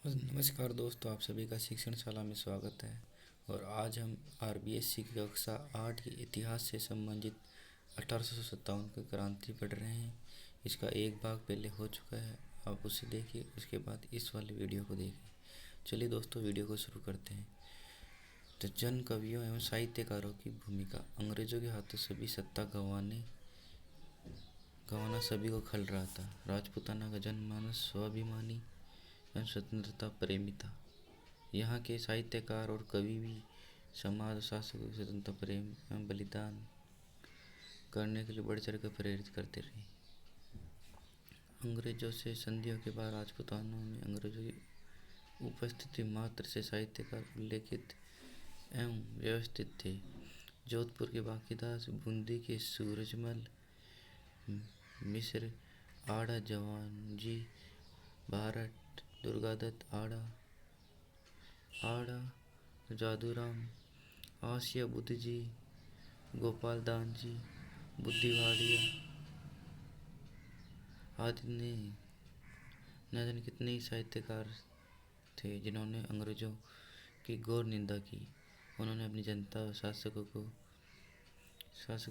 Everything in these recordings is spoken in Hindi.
नमस्कार दोस्तों, आप सभी का शिक्षणशाला में स्वागत है। और आज हम आरबीएससी की कक्षा 8 के इतिहास से संबंधित 1857 की क्रांति पढ़ रहे हैं। इसका एक भाग पहले हो चुका है, आप उसे देखिए, उसके बाद इस वाले वीडियो को देखिए। चलिए दोस्तों, वीडियो को शुरू करते हैं। तो जन कवियों एवं साहित्यकारों की भूमिका। अंग्रेजों के हाथों सभी सत्ता गंवाना सभी को खल रहा था। राजपूताना का जनमानस स्वाभिमानी एवं स्वतंत्रता प्रेमी था। यहाँ के साहित्यकार और कवि भी समाज और शासकों की स्वतंत्रता प्रेम एवं बलिदान करने के लिए बढ़ चढ़ कर प्रेरित करते रहे। अंग्रेजों से संधियों के बाद राजपूतानों में अंग्रेजों की उपस्थिति मात्र से साहित्यकार उल्लेखित एवं व्यवस्थित थे। जोधपुर के बांकीदास, बूंदी के सूरजमल मिश्र, आड़ा जवानजी भारत, दुर्गादत्त आड़ा जादूराम, आसिया बुद्धजी, गोपाल दान जी, बुद्धिवाड़िया आदि ने न जाने कितने ही साहित्यकार थे जिन्होंने अंग्रेजों की घोर निंदा की। उन्होंने अपनी जनता और शासकों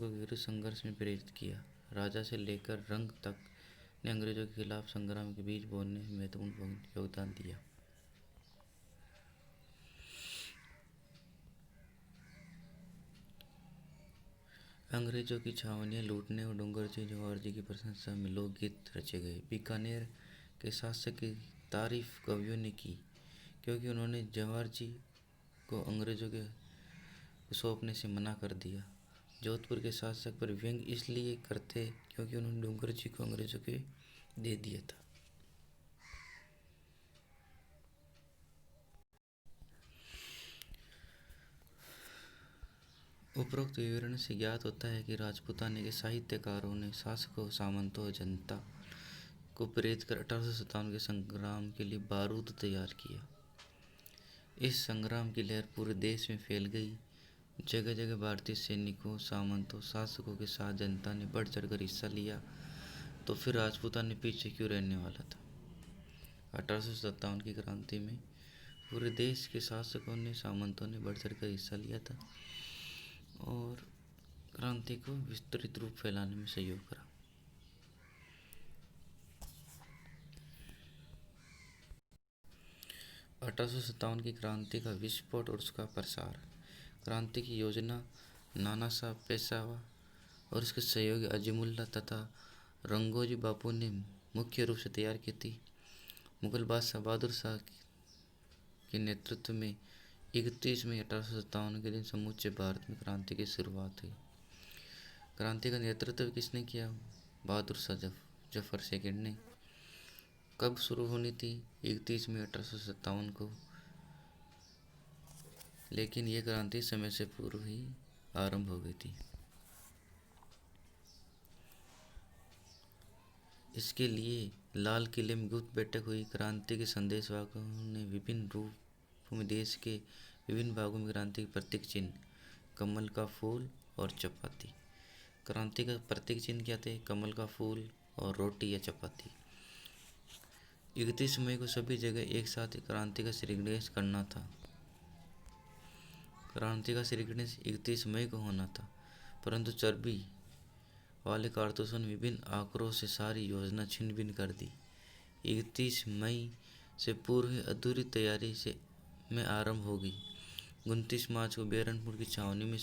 के विरुद्ध संघर्ष में प्रेरित किया। राजा से लेकर रंग तक ने अंग्रेजों के खिलाफ संग्राम के बीच बोलने में महत्वपूर्ण योगदान दिया। अंग्रेजों की छावनियाँ लूटने और डूंगरजी जवाहर जी की प्रशंसा में लोकगीत रचे गए। बीकानेर के शासक की तारीफ कवियों ने की क्योंकि उन्होंने जवाहर जी को अंग्रेजों के सौंपने से मना कर दिया। जोधपुर के शासक पर व्यंग इसलिए करते क्योंकि उन्होंने डूंगर जी को अंग्रेजों के दे दिया था। उपरोक्त विवरण से ज्ञात होता है कि राजपूताने के साहित्यकारों ने शासकों, सामंतों और जनता को प्रेरित कर 1857 के संग्राम के लिए बारूद तैयार किया। इस संग्राम की लहर पूरे देश में फैल गई। जगह जगह भारतीय सैनिकों, सामंतों, शासकों के साथ जनता ने बढ़ चढ़कर हिस्सा लिया। तो फिर राजपूताने पीछे क्यों रहने वाला था। 1857 की क्रांति में पूरे देश के शासकों ने, सामंतों ने बढ़ चढ़कर हिस्सा लिया था और क्रांति को विस्तृत रूप फैलाने में सहयोग करा। अठारह की क्रांति का विस्फोट और उसका प्रसार। क्रांति की योजना नाना साहब पेशवा और उसके सहयोगी अजीमुल्ला तथा रंगोजी बापू ने मुख्य रूप से तैयार की थी। मुगल बादशाह बहादुर शाह के नेतृत्व में 31 मई 1857 के दिन समूचे भारत में क्रांति की शुरुआत हुई। क्रांति का नेतृत्व किसने किया? बहादुर शाह जफर सेकंड ने। कब शुरू होनी थी? 31 मई 1857 को, लेकिन यह क्रांति समय से पूर्व ही आरंभ हो गई थी। इसके लिए लाल किले में गुप्त बैठक हुई। क्रांति के संदेशवाहकों ने विभिन्न रूपों में देश के विभिन्न भागों में क्रांति के प्रतीक चिन्ह, कमल का फूल और चपाती। क्रांति का प्रतीक चिन्ह क्या थे? कमल का फूल और रोटी या चपाती। 31 मई को सभी जगह एक साथ क्रांति का श्रीगणेश करना था। क्रांति का श्रीगणेश 31 मई को होना था, परंतु चर्बी वाले कारतूसों ने विभिन्न आक्रोश से सारी योजना छिन्न भिन्न कर दी। 31 मई से पूर्व ही अधूरी तैयारी में आरंभ होगी। 29 मार्च को बेरनपुर की छावनी में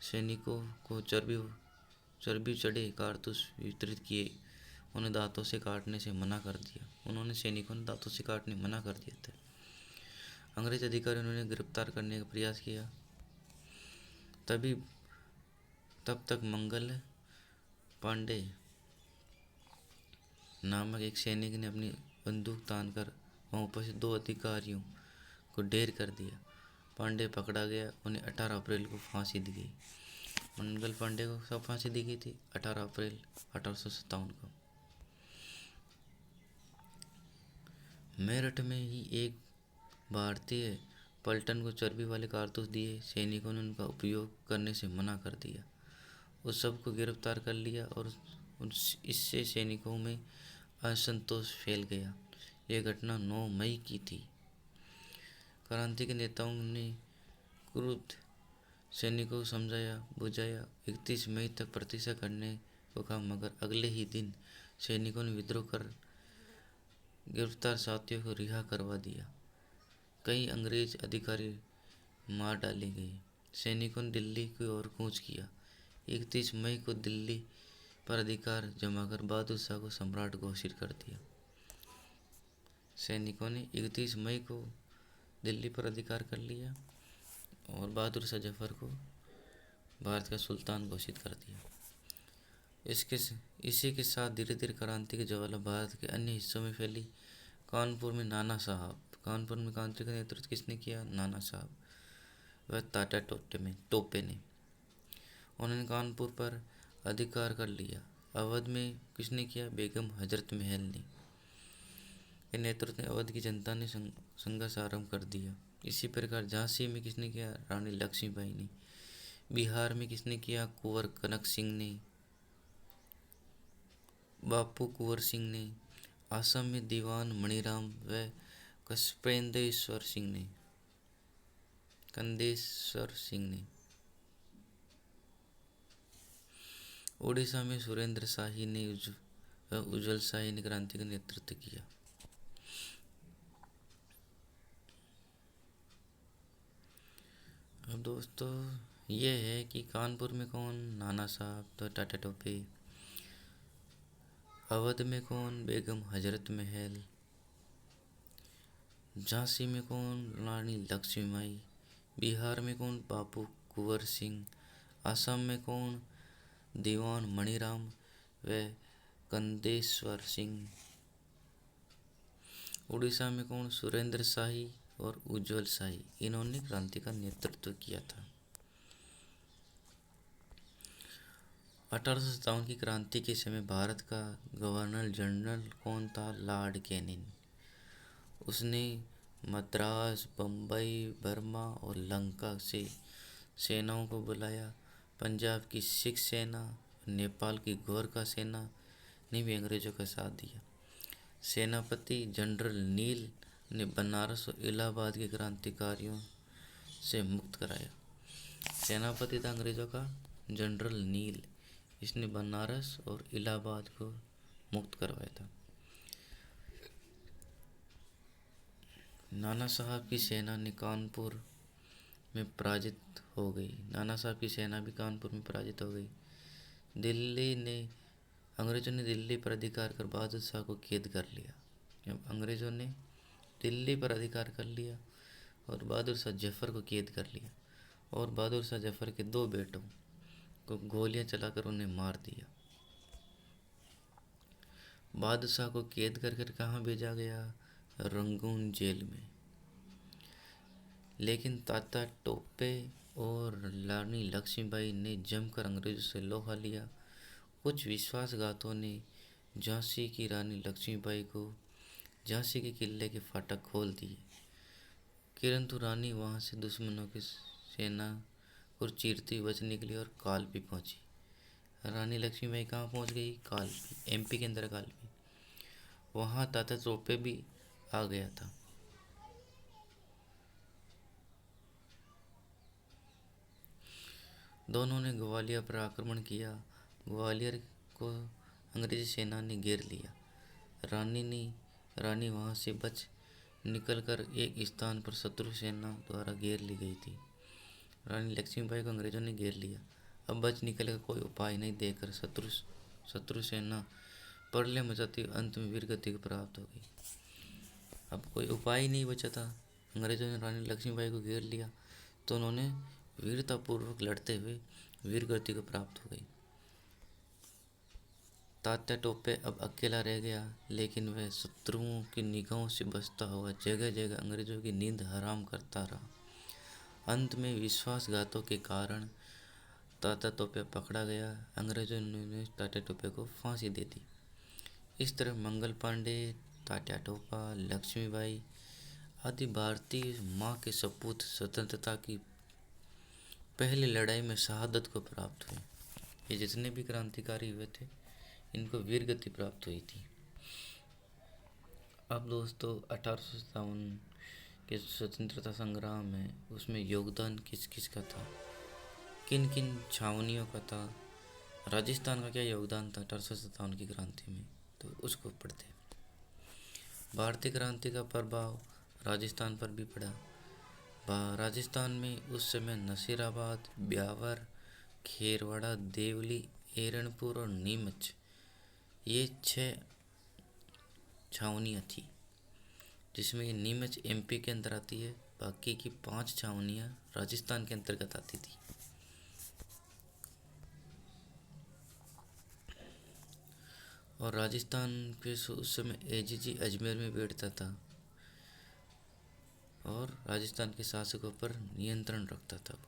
सैनिकों को चर्बी चढ़े कारतूस वितरित किए। उन्हें दांतों से काटने से मना कर दिया। था। अंग्रेज अधिकारियों ने उन्हें गिरफ्तार करने का प्रयास किया। तब तक मंगल पांडे नामक एक सैनिक ने अपनी बंदूक तानकर वहां उपस्थित 2 अधिकारियों को ढेर कर दिया। पांडे पकड़ा गया। उन्हें 18 अप्रैल को फांसी दी गई। मंगल पांडे को कब फांसी दी गई थी? 18 अप्रैल 1857 को। मेरठ में ही एक भारतीय पलटन को चर्बी वाले कारतूस दिए। सैनिकों ने उनका उपयोग करने से मना कर दिया। उस सबको गिरफ्तार कर लिया और इससे सैनिकों में असंतोष फैल गया। यह घटना 9 मई की थी। क्रांति के नेताओं ने क्रुद्ध सैनिकों को समझाया बुझाया, 31 मई तक प्रतिष्ठा करने को कहा, मगर अगले ही दिन सैनिकों ने विद्रोह कर गिरफ्तार साथियों को रिहा करवा दिया। कई अंग्रेज अधिकारी मार डाले गए। सैनिकों ने दिल्ली की ओर कूच किया। 31 मई को दिल्ली पर अधिकार जमाकर बहादुर शाह को सम्राट घोषित कर दिया। सैनिकों ने 31 मई को दिल्ली पर अधिकार कर लिया और बहादुर शाह जफर को भारत का सुल्तान घोषित कर दिया। इसी के साथ धीरे धीरे क्रांति की ज्वाला भारत के अन्य हिस्सों में फैली। कानपुर में क्रांति का नेतृत्व किसने किया? नाना साहब, वह टाटा टोपे ने। उन्होंने कानपुर पर अधिकार कर लिया। अवध में किसने किया? बेगम हजरत महल ने। के नेतृत्व में अवध की जनता ने संघर्ष आरंभ कर दिया। इसी प्रकार झांसी में किसने किया? रानी लक्ष्मीबाई ने। बिहार में किसने किया? कुंवर कनक सिंह ने, बापू कुंवर सिंह ने। असम में दीवान मणिराम व कंदेश्वर सिंह ने। उड़ीसा में सुरेंद्र शाही ने उज्जवल शाही ने क्रांति का नेतृत्व किया। अब दोस्तों ये है कि कानपुर में कौन? नाना साहब तो टाटा टोपे। अवध में कौन? बेगम हजरत महल। झांसी में कौन? रानी लक्ष्मीबाई। बिहार में कौन? बापू कुंवर सिंह। असम में कौन? दीवान मणिराम व कंदेश्वर सिंह। उड़ीसा में कौन? सुरेंद्र शाही और उज्जवल शाही। इन्होंने क्रांति का नेतृत्व किया था। 1857 की क्रांति के समय भारत का गवर्नर जनरल कौन था? Lord Canning. उसने मद्रास, बम्बई, बर्मा और लंका से सेनाओं को बुलाया। पंजाब की सिख सेना, नेपाल की गोरखा सेना ने भी अंग्रेजों का साथ दिया। सेनापति जनरल नील ने बनारस और इलाहाबाद के क्रांतिकारियों से मुक्त कराया। सेनापति था अंग्रेजों का जनरल नील। इसने बनारस और इलाहाबाद को मुक्त करवाया था। नाना साहब की सेना ने कानपुर में पराजित हो गई। नाना साहब की सेना भी कानपुर में पराजित हो गई। अंग्रेजों ने दिल्ली पर अधिकार कर बहादुर शाह को कैद कर लिया। जब अंग्रेजों ने दिल्ली पर अधिकार कर लिया और बहादुर शाह जफर को कैद कर लिया और बहादुर शाह जफर के 2 बेटों को गोलियां चलाकर उन्हें मार दिया। बहादुर शाह को कैद कर कहाँ भेजा गया? रंगून जेल में। लेकिन तात्या टोपे और रानी लक्ष्मीबाई ने जमकर अंग्रेजों से लोहा लिया। कुछ विश्वासघातों ने झांसी की रानी लक्ष्मीबाई को झांसी के किले के फाटक खोल दिए, किंतु रानी वहां से दुश्मनों की सेना को चीरती बच निकली और कालपी पहुंची। रानी लक्ष्मीबाई कहाँ पहुंच गई? कालपी, एमपी के अंदर कालपी। वहां तात्या टोपे भी आ गया था। दोनों ने ग्वालियर पर आक्रमण किया। ग्वालियर को अंग्रेजी सेना ने घेर लिया। रानी वहां से बच निकलकर एक स्थान पर शत्रु सेना द्वारा घेर ली गई थी। रानी लक्ष्मीबाई को अंग्रेजों ने घेर लिया। अब बच निकलने का कोई उपाय नहीं देकर शत्रु सेना प्रलय मचाती अंत में वीरगति को प्राप्त हो गई। अब कोई उपाय नहीं बचा था। अंग्रेजों ने रानी लक्ष्मीबाई को घेर लिया तो उन्होंने वीरतापूर्वक लड़ते हुए वीरगति को प्राप्त हो गई। तात्या टोपे अब अकेला रह गया, लेकिन वह शत्रुओं की निगाहों से बचता हुआ जगह जगह अंग्रेजों की नींद हराम करता रहा। अंत में विश्वासघातों के कारण तात्या टोपे पकड़ा गया। अंग्रेजों ने तात्या टोपे को फांसी दे दी। इस तरह मंगल पांडे, तात्या टोपा, लक्ष्मीबाई आदि भारतीय माँ के सपूत स्वतंत्रता की पहली लड़ाई में शहादत को प्राप्त हुए। ये जितने भी क्रांतिकारी हुए थे, इनको वीरगति प्राप्त हुई थी। अब दोस्तों 1857 के स्वतंत्रता संग्राम में उसमें योगदान किस किस का था, किन किन छावनियों का था, राजस्थान का क्या योगदान था 1857 की क्रांति में, तो उसको पढ़ते हैं। भारतीय क्रांति का प्रभाव राजस्थान पर भी पड़ा। राजस्थान में उस समय नसीराबाद, ब्यावर, खेरवाड़ा, देवली, एरनपुर और नीमच, ये 6 छावनियाँ थी, जिसमें ये नीमच एमपी के अंदर आती है। बाकी की 5 छावनियाँ राजस्थान के अंतर्गत आती थी। और राजस्थान के उस समय एजीजी अजमेर में बैठता था और राजस्थान के शासकों पर नियंत्रण रखता था।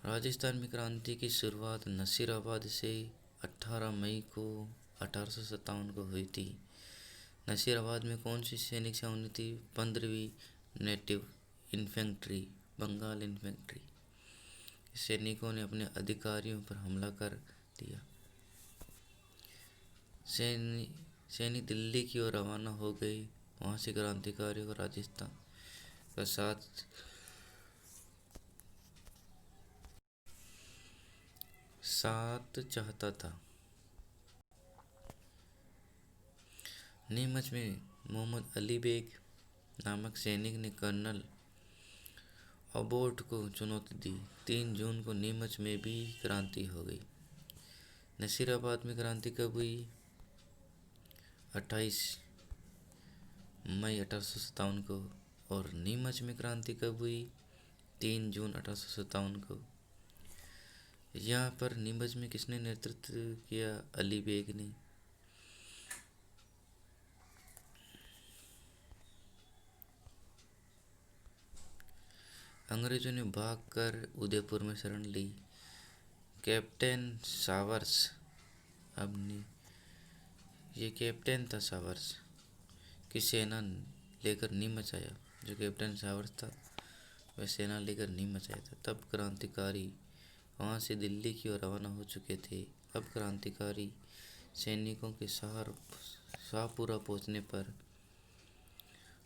राजस्थान में क्रांति की शुरुआत नसीराबाद से 18 मई को 1857 को हुई थी। नसीराबाद में कौन सी सैनिक छावनी थी? 15वीं नेटिव इन्फेंट्री, बंगाल इन्फेंट्री। सैनिकों ने अपने अधिकारियों पर हमला कर दिया। सैनिक दिल्ली की ओर रवाना हो गए। वहाँ से क्रांतिकारियों को राजस्थान का साथ चाहता था। नीमच में मोहम्मद अली बेग नामक सैनिक ने कर्नल अबोट को चुनौती दी। 3 जून को नीमच में भी क्रांति हो गई। नसीराबाद में क्रांति कब हुई? 28 मई 1857 को। और नीमच में क्रांति कब हुई? 3 जून 1857 को। यहाँ पर नीमच में किसने नेतृत्व किया? अली बेग ने। अंग्रेजों ने भागकर उदयपुर में शरण ली। कैप्टन सावर्स, ये कैप्टन था सावर्स की सेना लेकर नीमच आया। जो कैप्टन सावर्स था वह सेना लेकर नीमच आया था। तब क्रांतिकारी वहाँ से दिल्ली की ओर रवाना हो चुके थे। अब क्रांतिकारी सैनिकों के शाहपुरा पहुँचने पर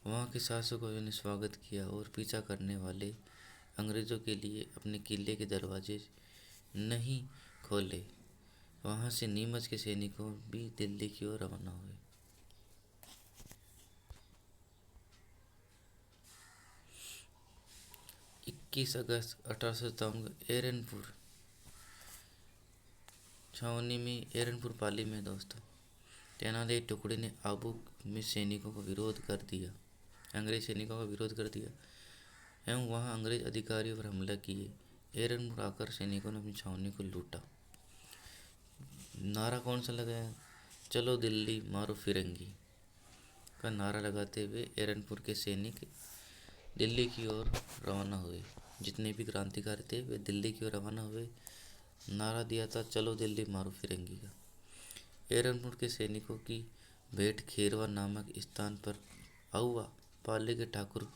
वहाँ के शासकों ने स्वागत किया और पीछा करने वाले अंग्रेज़ों के लिए अपने किले के दरवाजे नहीं खोले। वहाँ से नीमच के सैनिकों भी दिल्ली की ओर रवाना हुए। 21 अगस्त 1857 को एरनपुर छावनी में, एरनपुर पाली में दोस्तों, तेनाली टुकड़ी ने आबू में सैनिकों का विरोध कर दिया। अंग्रेज सैनिकों का विरोध कर दिया एवं वहाँ अंग्रेज अधिकारियों पर हमला किए। एरनपुर आकर सैनिकों ने अपनी छावनी को लूटा। नारा कौन सा लगाया? चलो दिल्ली मारो फिरंगी का नारा लगाते हुए एरनपुर के सैनिक दिल्ली की ओर रवाना हुए। जितने भी क्रांतिकारी थे वे दिल्ली की ओर रवाना हुए। नारा दिया था चलो दिल्ली मारो फिरंगी का। एरनपुर के सैनिकों की भेंट खेरवा नामक स्थान पर आउवा पाले के ठाकुर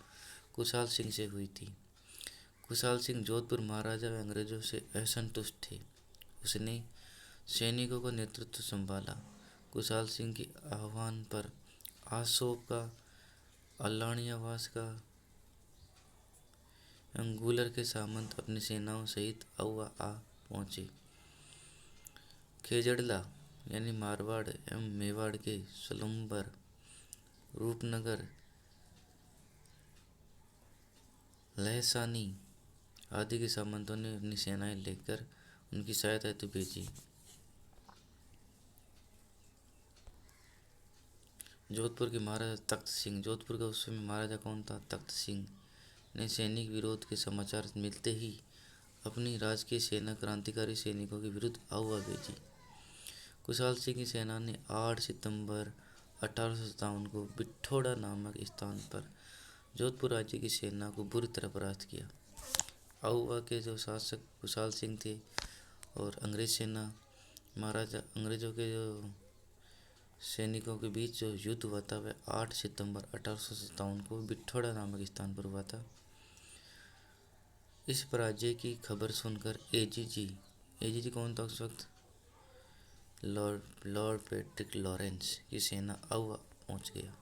कुशाल सिंह से हुई थी। कुशाल सिंह जोधपुर महाराजा व अंग्रेजों से असंतुष्ट थे। उसने सैनिकों का नेतृत्व संभाला। कुशाल सिंह के आह्वान पर आसोप का, अलाणियावास का एवं गूलर के सामंत अपनी सेनाओं सहित आउवा आ पहुँचे। खेजड़ला यानी मारवाड़ एवं मेवाड़ के सलुम्बर, रूपनगर, लहसानी आदि के सामंतों ने अपनी सेनाएं लेकर उनकी सहायता हेतु भेजी। जोधपुर के महाराजा तख्त सिंह, जोधपुर का उस समय महाराजा कौन था? तख्त सिंह ने सैनिक विरोध के समाचार मिलते ही अपनी राजकीय सेना क्रांतिकारी सैनिकों के विरुद्ध आउवा भेजी। कुशाल सिंह की सेना ने 8 सितंबर 1857 को बिठोड़ा नामक स्थान पर जोधपुर राज्य की सेना को बुरी तरह परास्त किया। आउवा के जो शासक कुशाल सिंह थे और अंग्रेज सेना, अंग्रेजों के जो सैनिकों के बीच जो युद्ध हुआ था वह 8 सितंबर 1857 को बिठोड़ा नामक स्थान पर हुआ था। इस पराजय की खबर सुनकर एजीजी कौन था उस वक्त? लॉर्ड पैट्रिक लॉरेंस की सेना आउवा पहुंच गया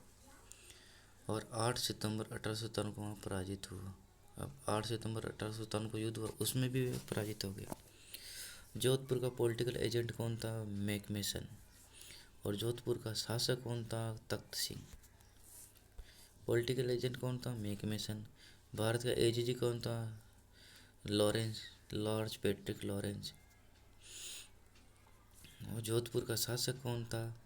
और 8 सितंबर 1857 को वहाँ पराजित हुआ। अब 8 सितंबर 1857 को युद्ध हुआ, उसमें भी वे पराजित हो गया। जोधपुर का पॉलिटिकल एजेंट कौन था? मैकमेसन। और जोधपुर का शासक कौन था? तख्त सिंह। पॉलिटिकल एजेंट कौन था? मैकमेसन। भारत का एजीजी कौन था? Lawrence, Lord Patrick Lawrence. और जोधपुर का शासक कौन था?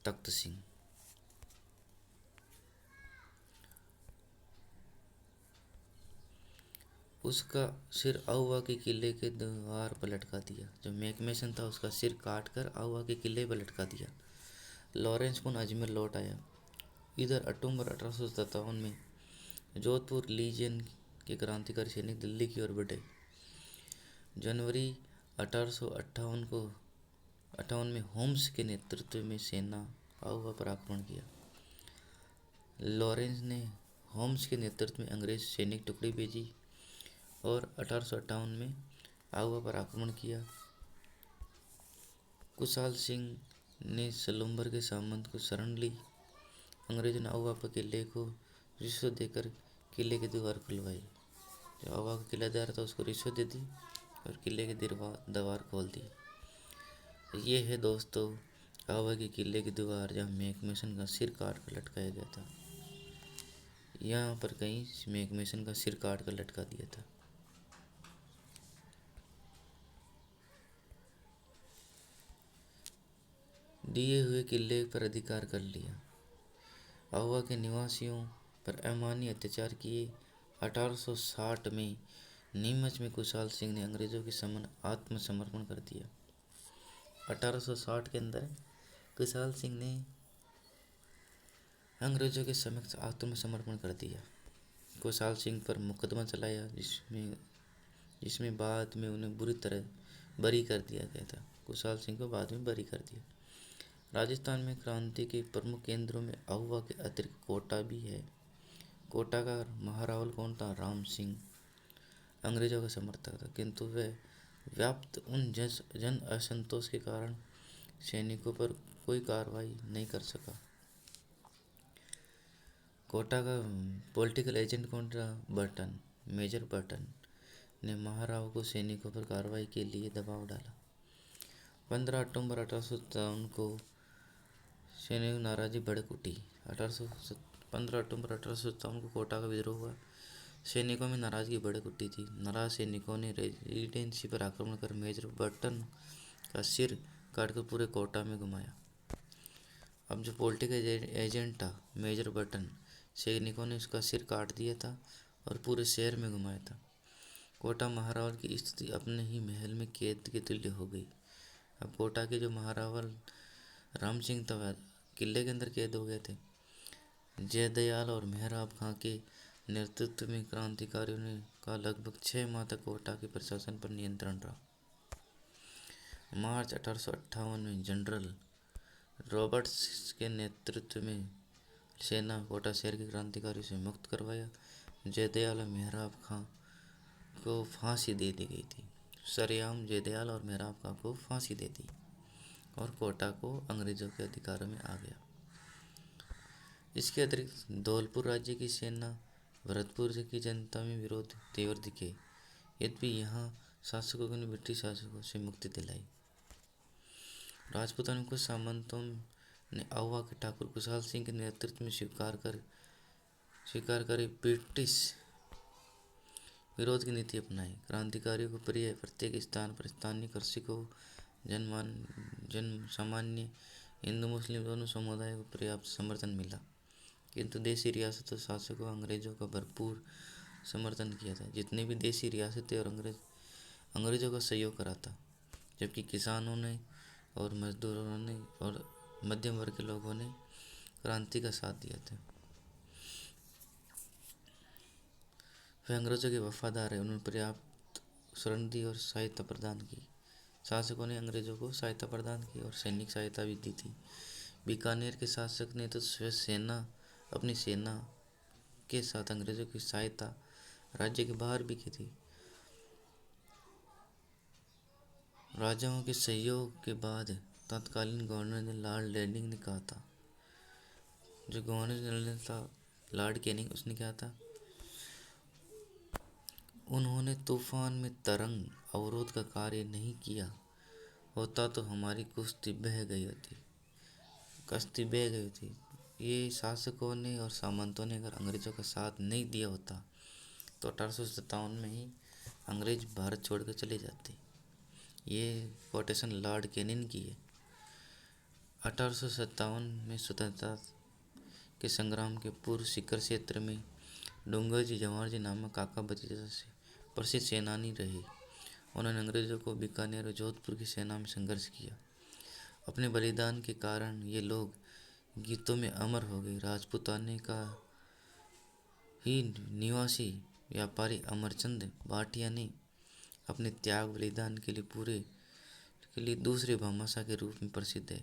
तख्त सिंह। उसका सिर आउवा के किले के दीवार पर लटका दिया। जो मैकमेसन था उसका सिर काट कर आउवा के किले पर लटका दिया। लॉरेंस पुनः अजमेर लौट आया। इधर अक्टूबर 1857 में जोधपुर लीजियन के क्रांतिकारी सैनिक दिल्ली की ओर बढ़े। जनवरी 1858 में होम्स के नेतृत्व में सेना आउवा पर आक्रमण किया। लॉरेंस ने होम्स के नेतृत्व में अंग्रेज सैनिक टुकड़ी भेजी और 1858 में आउवा पर आक्रमण किया। कुशाल सिंह ने सलूम्बर के सामंत को शरण ली। अंग्रेजों ने आउवा पर किले को रिश्वत देकर किले की दीवार खुलवाई। जो आउवा का किलेदार था उसको रिश्वत दे दी और किले की दीवार खोल दी। ये है दोस्तों आउवा के किले की दीवार जहाँ मैकमेसन का सिर काट कर लटकाया गया था। यहाँ पर कहीं मैकमेसन का सिर काट कर लटका दिया था। दिए हुए किले पर अधिकार कर लिया। आउवा के निवासियों पर अमानवीय अत्याचार किए। 1860 में नीमच में कुशाल सिंह ने अंग्रेजों के समन आत्मसमर्पण कर दिया। 1860 के अंदर कुशाल सिंह ने अंग्रेजों के समक्ष आत्मसमर्पण कर दिया। कुशाल सिंह पर मुकदमा चलाया जिसमें बाद में उन्हें बुरी तरह बरी कर दिया गया था। कुशाल सिंह को बाद में बरी कर दिया। राजस्थान में क्रांति के प्रमुख केंद्रों में आउवा के अतिरिक्त कोटा भी है। कोटा का महारावल कौन था? राम सिंह अंग्रेजों का समर्थक था, किंतु वह व्याप्त उन जन असंतोष के कारण सैनिकों पर कोई कार्रवाई नहीं कर सका। कोटा का पॉलिटिकल एजेंट कौन था? बर्टन। मेजर बर्टन ने महाराव को सैनिकों पर कार्रवाई के लिए दबाव डाला। 15 अक्टूबर 1857 को सैनिक नाराजी भड़क उठी। 15 अक्टूबर 1857 को कोटा का विद्रोह हुआ। सैनिकों में नाराजगी भड़क उठी थी। नाराज सैनिकों ने रेजिडेंसी पर आक्रमण कर मेजर बर्टन का सिर काटकर पूरे कोटा में घुमाया। अब जो पॉलिटिकल एजेंट था मेजर बर्टन, सैनिकों ने उसका सिर काट दिया था और पूरे शहर में घुमाया था। कोटा महारावल की स्थिति अपने ही महल में कैद के तुल्य हो गई। अब कोटा के जो महारावल राम सिंह था वह किले के अंदर कैद हो गए थे। जयदयाल और मेहराब खां के नेतृत्व में क्रांतिकारियों ने का लगभग 6 माह तक कोटा के प्रशासन पर नियंत्रण रहा। मार्च 1858 में जनरल रॉबर्ट्स के नेतृत्व में सेना कोटा शहर के क्रांतिकारियों से मुक्त करवाया। जयदयाल और मेहराब खां को फांसी दे दी गई थी। सरेआम जयदयाल और मेहराब खां को फांसी दे दी और कोटा को अंग्रेजों के अधिकारों में आ गया। इसके अतिरिक्त धौलपुर राज्य की सेना भरतपुर की जनता में विरोध तीव्र दिखे, यद्यपि यहाँ शासकों ने ब्रिटिश शासकों से मुक्ति दिलाई। राजपूताना कुछ सामंतों ने आउवा के ठाकुर कुशाल सिंह के नेतृत्व में स्वीकार कर ब्रिटिश विरोध की नीति अपनाई। क्रांतिकारियों को प्रिय प्रत्येक स्थान पर स्थानीय कृषकों, जन सामान्य, हिंदू मुस्लिम दोनों समुदायों को पर्याप्त समर्थन मिला, किंतु देशी रियासतों शासकों अंग्रेजों का भरपूर समर्थन किया था। जितने भी देशी रियासतें और अंग्रेजों का सहयोग करा था, जबकि किसानों ने और मजदूरों ने और मध्यम वर्ग के लोगों ने क्रांति का साथ दिया था। वे अंग्रेजों के वफादार है। उन्होंने पर्याप्त शरण दी और सहायता प्रदान की। शासकों ने अंग्रेजों को सहायता प्रदान की और सैनिक सहायता भी दी थी। बीकानेर के शासक ने तो अपनी सेना के साथ अंग्रेजों की सहायता राज्य के बाहर भी की थी। राजाओं के सहयोग के बाद तत्कालीन गवर्नर जनरल लॉर्ड कैनिंग ने कहा था। जो गवर्नर जनरल था लॉर्ड कैनिंग, उसने क्या था, उन्होंने तूफान में तरंग अवरोध का कार्य नहीं किया होता तो हमारी कश्ती बह गई होती। ये शासकों ने और सामंतों ने अगर अंग्रेजों का साथ नहीं दिया होता तो 1857 में ही अंग्रेज भारत छोड़ कर चले जाते। ये कोटेशन लॉर्ड कैनिंग की है। 1857 में स्वतंत्रता के संग्राम के पूर्व सीकर क्षेत्र में डूंगर जी जवाहर जी नामक काका भतीजा से प्रसिद्ध सेनानी रहे। उन्होंने अंग्रेजों को बीकानेर और जोधपुर की सेना में संघर्ष किया। अपने बलिदान के कारण ये लोग गीतों में अमर हो गए। राजपूताने का ही निवासी व्यापारी अमरचंद भाटिया ने अपने त्याग बलिदान के लिए दूसरे भामाशाह के रूप में प्रसिद्ध है।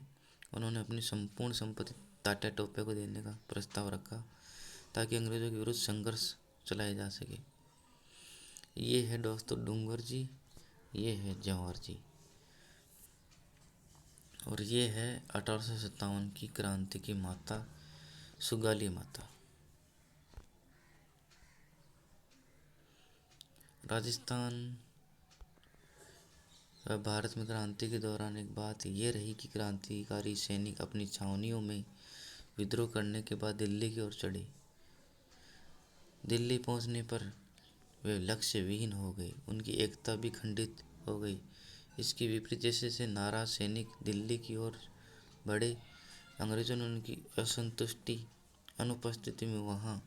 उन्होंने अपनी संपूर्ण संपत्ति तात्या टोपे को देने का प्रस्ताव रखा ताकि अंग्रेजों के विरुद्ध संघर्ष चलाया जा सके। ये है दोस्तों डूंगर जी, ये है जवाहर जी, और ये है 1857 की क्रांति की माता सुगाली माता। राजस्थान व भारत में क्रांति के दौरान एक बात ये रही कि क्रांतिकारी सैनिक अपनी छावनियों में विद्रोह करने के बाद दिल्ली की ओर चढ़े। दिल्ली पहुंचने पर वे लक्ष्य विहीन हो गए, उनकी एकता भी खंडित हो गई। इसके विपरीत जैसे जैसे नाराज सैनिक दिल्ली की ओर बढ़े, अंग्रेजों ने उनकी अनुपस्थिति में वहां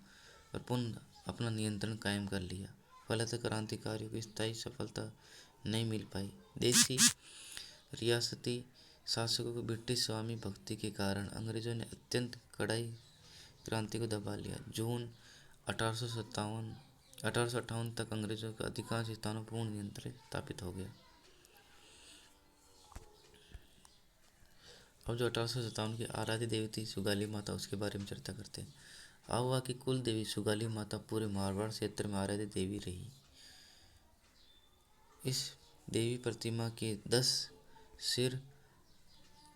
पर पुनः अपना नियंत्रण कायम कर लिया। फलतः क्रांतिकारियों को स्थायी सफलता नहीं मिल पाई। देसी रियासती शासकों को ब्रिटिश स्वामी भक्ति के कारण अंग्रेजों ने अत्यंत कड़ाई क्रांति को दबा लिया। जून 1858 तक अंग्रेजों का अधिकांश स्थानों पर पूर्ण नियंत्रण स्थापित हो गया। अब जो 1857 की आराध्य देवी थी सुगाली माता, उसके बारे में चर्चा करते हैं। आवा की कुल देवी सुगाली माता पूरे मारवाड़ क्षेत्र में आराध्य देवी रही। इस देवी प्रतिमा के 10 सिर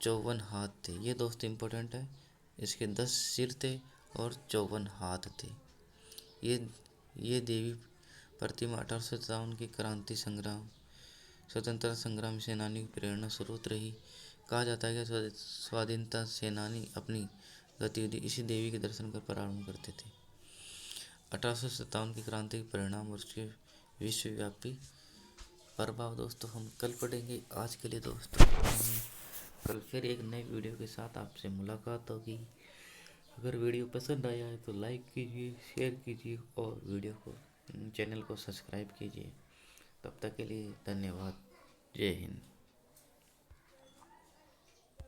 54 हाथ थे। ये दोस्त इम्पोर्टेंट है। इसके 10 सिर थे और 54 हाथ थे। ये देवी प्रतिमा 1857 की क्रांति संग्राम स्वतंत्रता संग्राम सेनानी की प्रेरणा स्रोत रही। कहा जाता है कि स्वाधीनता सेनानी अपनी गतिविधि इसी देवी के दर्शन कर प्रारंभ करते थे। 1857 की क्रांति के परिणाम और उसके विश्वव्यापी प्रभाव दोस्तों हम कल पढ़ेंगे। आज के लिए दोस्तों कल फिर एक नए वीडियो के साथ आपसे मुलाकात होगी। अगर वीडियो पसंद आया है तो लाइक कीजिए, शेयर कीजिए और चैनल को सब्सक्राइब कीजिए। तब तक के लिए धन्यवाद। जय हिंद।